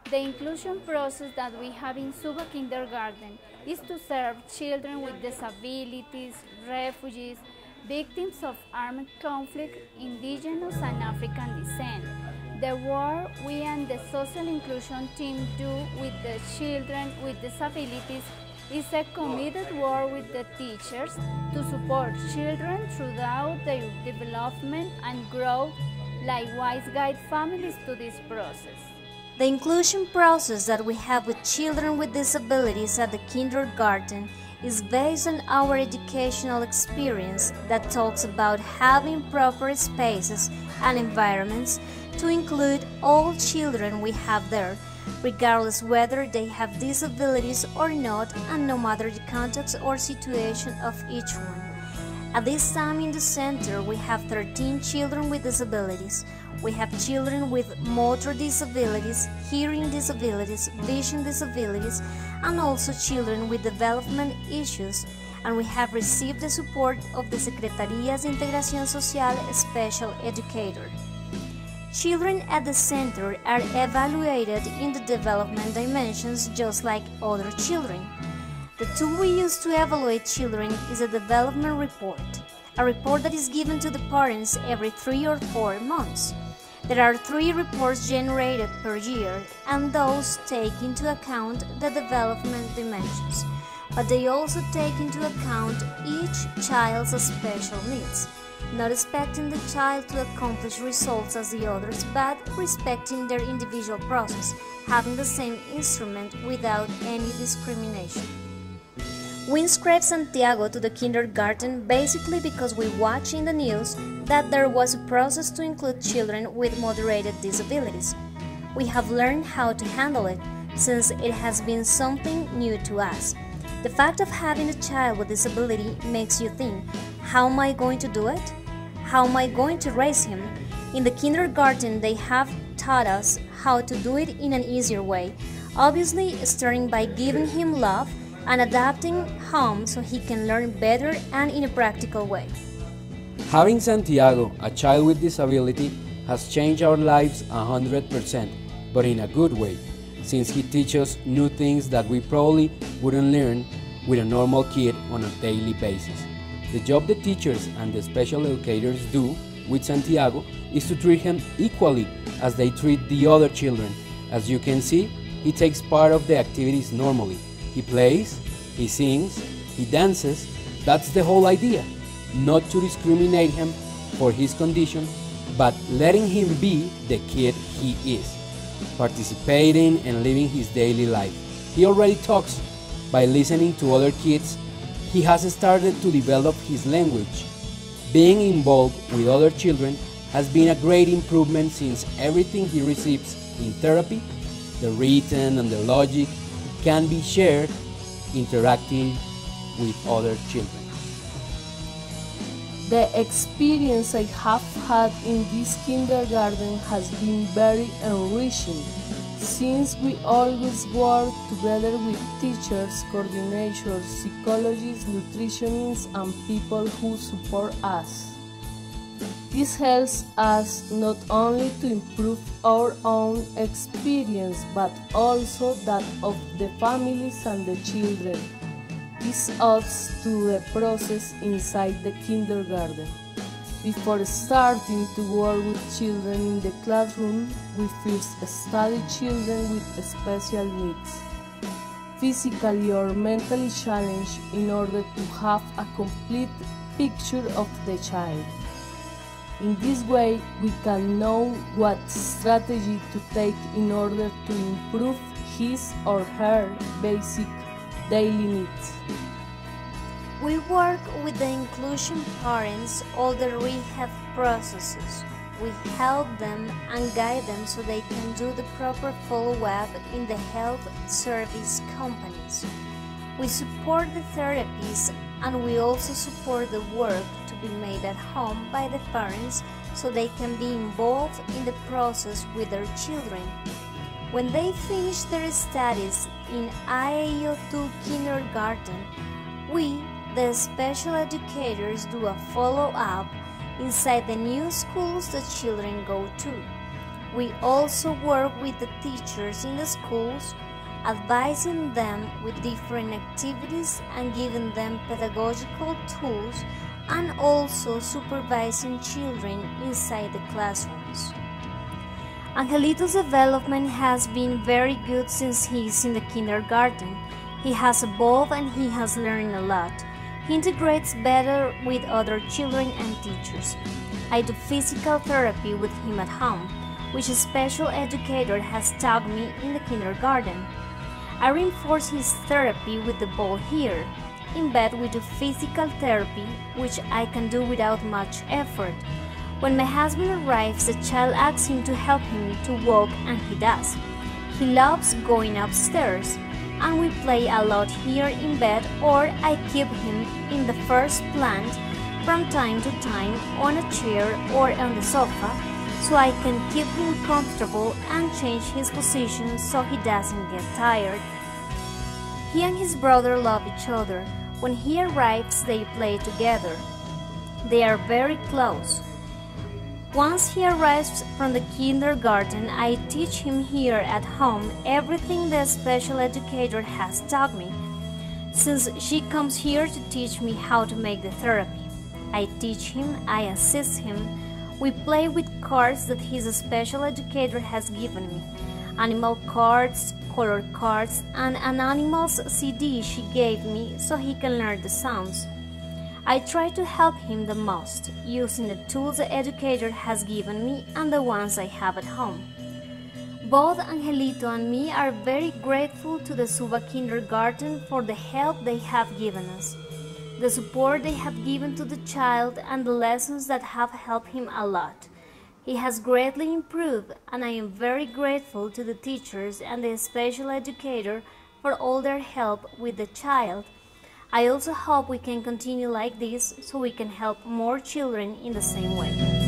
The inclusion process that we have in Suba Kindergarten is to serve children with disabilities, refugees, victims of armed conflict, indigenous and African descent. The work we and the social inclusion team do with the children with disabilities is a committed work with the teachers to support children throughout their development and growth, likewise guide families to this process. The inclusion process that we have with children with disabilities at the kindergarten is based on our educational experience that talks about having proper spaces and environments to include all children we have there, regardless whether they have disabilities or not, and no matter the context or situation of each one. At this time in the center, we have 13 children with disabilities. We have children with motor disabilities, hearing disabilities, vision disabilities, and also children with development issues, and we have received the support of the Secretarías de Integración Social Special Educator. Children at the center are evaluated in the development dimensions just like other children. The tool we use to evaluate children is a development report, a report that is given to the parents every 3 or 4 months. There are 3 reports generated per year, and those take into account the development dimensions, but they also take into account each child's special needs, not expecting the child to accomplish results as the others, but respecting their individual process, having the same instrument without any discrimination. We inscribed Santiago to the kindergarten basically because we watched in the news that there was a process to include children with moderated disabilities. We have learned how to handle it since it has been something new to us. The fact of having a child with disability makes you think, how am I going to do it? How am I going to raise him? In the kindergarten, they have taught us how to do it in an easier way, obviously starting by giving him love and adapting home so he can learn better and in a practical way. Having Santiago, a child with disability, has changed our lives 100%, but in a good way, since he teaches new things that we probably wouldn't learn with a normal kid on a daily basis. The job the teachers and the special educators do with Santiago is to treat him equally as they treat the other children. As you can see, he takes part of the activities normally. He plays, he sings, he dances. That's the whole idea. Not to discriminate him for his condition, but letting him be the kid he is, participating and living his daily life. He already talks by listening to other kids. He has started to develop his language. Being involved with other children has been a great improvement since everything he receives in therapy, the written and the logic, can be shared interacting with other children. The experience I have had in this kindergarten has been very enriching, since we always work together with teachers, coordinators, psychologists, nutritionists, and people who support us. This helps us not only to improve our own experience, but also that of the families and the children. This adds to the process inside the kindergarten. Before starting to work with children in the classroom, we first study children with special needs, physically or mentally challenged, in order to have a complete picture of the child. In this way, we can know what strategy to take in order to improve his or her basic daily needs. We work with the inclusion parents all the rehab processes. We help them and guide them so they can do the proper follow-up in the health service companies. We support the therapies, and we also support the work to be made at home by the parents so they can be involved in the process with their children. When they finish their studies in IAO2 kindergarten, we, the special educators, do a follow-up inside the new schools the children go to. We also work with the teachers in the schools, advising them with different activities and giving them pedagogical tools, and also supervising children inside the classrooms. Angelito's development has been very good since he is in the kindergarten. He has evolved and he has learned a lot. He integrates better with other children and teachers. I do physical therapy with him at home, which a special educator has taught me in the kindergarten. I reinforce his therapy with the ball here. In bed we do physical therapy, which I can do without much effort. When my husband arrives, the child asks him to help him to walk, and he does. He loves going upstairs, and we play a lot here in bed, or I keep him in the first plant from time to time on a chair or on the sofa, so I can keep him comfortable and change his position so he doesn't get tired. He and his brother love each other. When he arrives, they play together. They are very close. Once he arrives from the kindergarten, I teach him here at home everything the special educator has taught me, since she comes here to teach me how to make the therapy. I teach him, I assist him. We play with cards that his special educator has given me, animal cards, color cards, and an animal's CD she gave me so he can learn the sounds. I try to help him the most, using the tools the educator has given me and the ones I have at home. Both Angelito and me are very grateful to the Suba Kindergarten for the help they have given us, the support they have given to the child, and the lessons that have helped him a lot. He has greatly improved, and I am very grateful to the teachers and the special educator for all their help with the child. I also hope we can continue like this so we can help more children in the same way.